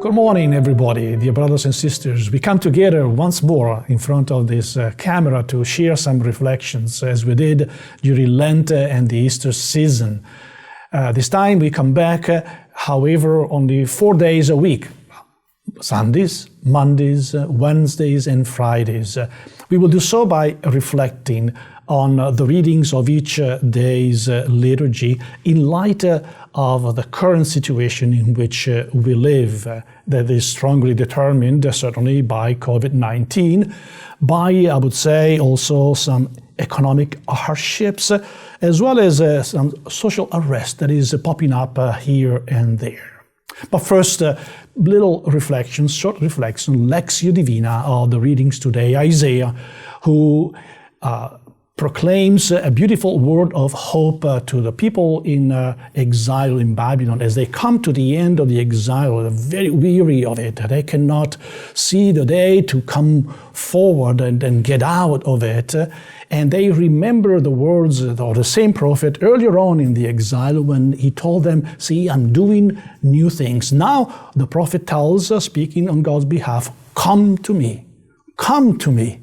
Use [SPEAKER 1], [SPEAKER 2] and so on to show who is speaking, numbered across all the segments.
[SPEAKER 1] Good morning, everybody, dear brothers and sisters. We come together once more in front of this camera to share some reflections as we did during Lent and the Easter season. This time we come back, however, only 4 days a week. Sundays, Mondays, Wednesdays, and Fridays. We will do so by reflecting on the readings of each day's liturgy in light of the current situation in which we live, that is strongly determined, certainly by COVID-19, by, I would say, also some economic hardships, as well as some social unrest that is popping up here and there. But first, little reflection, short reflection, Lectio Divina of the readings today. Isaiah, who proclaims a beautiful word of hope to the people in exile in Babylon as they come to the end of the exile. They're very weary of it. They cannot see the day to come forward and get out of it. And they remember the words of the same prophet earlier on in the exile when he told them, see, I'm doing new things. Now the prophet tells, speaking on God's behalf, come to me, come to me.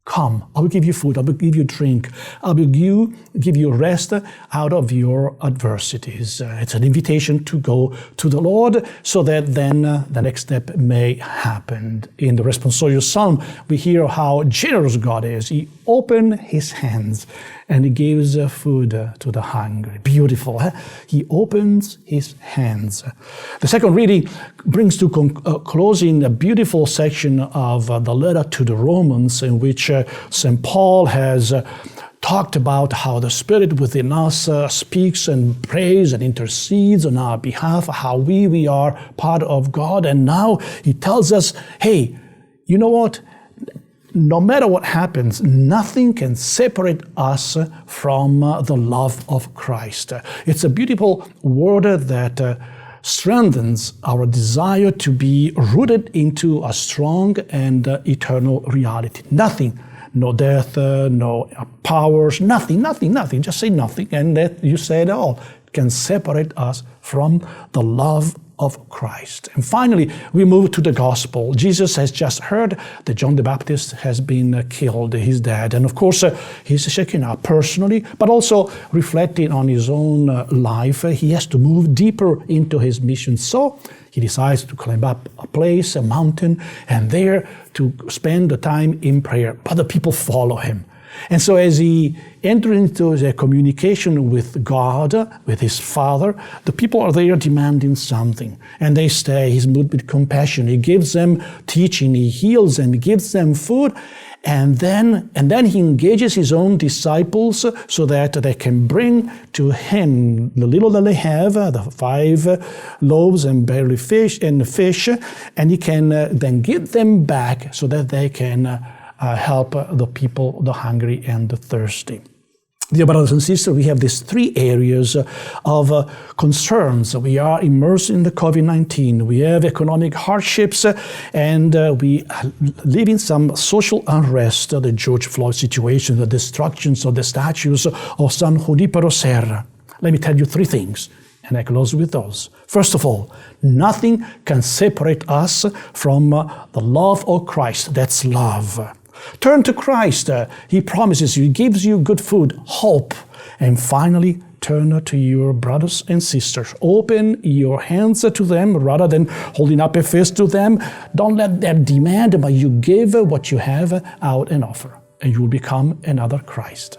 [SPEAKER 1] Come, I will give you food, I will give you drink, I will give you rest out of your adversities. It's an invitation to go to the Lord so that then the next step may happen. In the responsorial psalm, we hear how generous God is. He opens his hands and he gives food to the hungry. Beautiful, eh? He opens his hands. The second reading brings to closing a beautiful section of the letter to the Romans in which St. Paul has talked about how the Spirit within us speaks and prays and intercedes on our behalf, how we are part of God. And now he tells us, hey, you know what? No matter what happens, nothing can separate us from the love of Christ. It's a beautiful word that strengthens our desire to be rooted into a strong and eternal reality. Nothing, no death, no powers, nothing, just say nothing, and that you said all can separate us from the love of Christ. And finally, we move to the gospel. Jesus has just heard that John the Baptist has been killed, he's dead. And of course, he's shaken up personally, but also reflecting on his own life. He has to move deeper into his mission. So he decides to climb up a place, a mountain, and there to spend the time in prayer. But the people follow him. And so as he enters into the communication with God, with his Father, the people are there demanding something. And they stay. He's moved with compassion. He gives them teaching. He heals them. He gives them food. And then he engages his own disciples so that they can bring to him the little that they have, the 5 loaves and barley fish, and he can then give them back so that they can help the people, the hungry and the thirsty. Dear brothers and sisters, we have these 3 areas of concerns. We are immersed in the COVID-19. We have economic hardships, and we live in some social unrest, the George Floyd situation, the destructions of the statues of San Junipero Serra. Let me tell you 3 things, and I close with those. First of all, nothing can separate us from the love of Christ. That's love. Turn to Christ. He promises you, he gives you good food, hope. And finally, turn to your brothers and sisters. Open your hands to them rather than holding up a fist to them. Don't let them demand, but you give what you have out and offer, and you will become another Christ.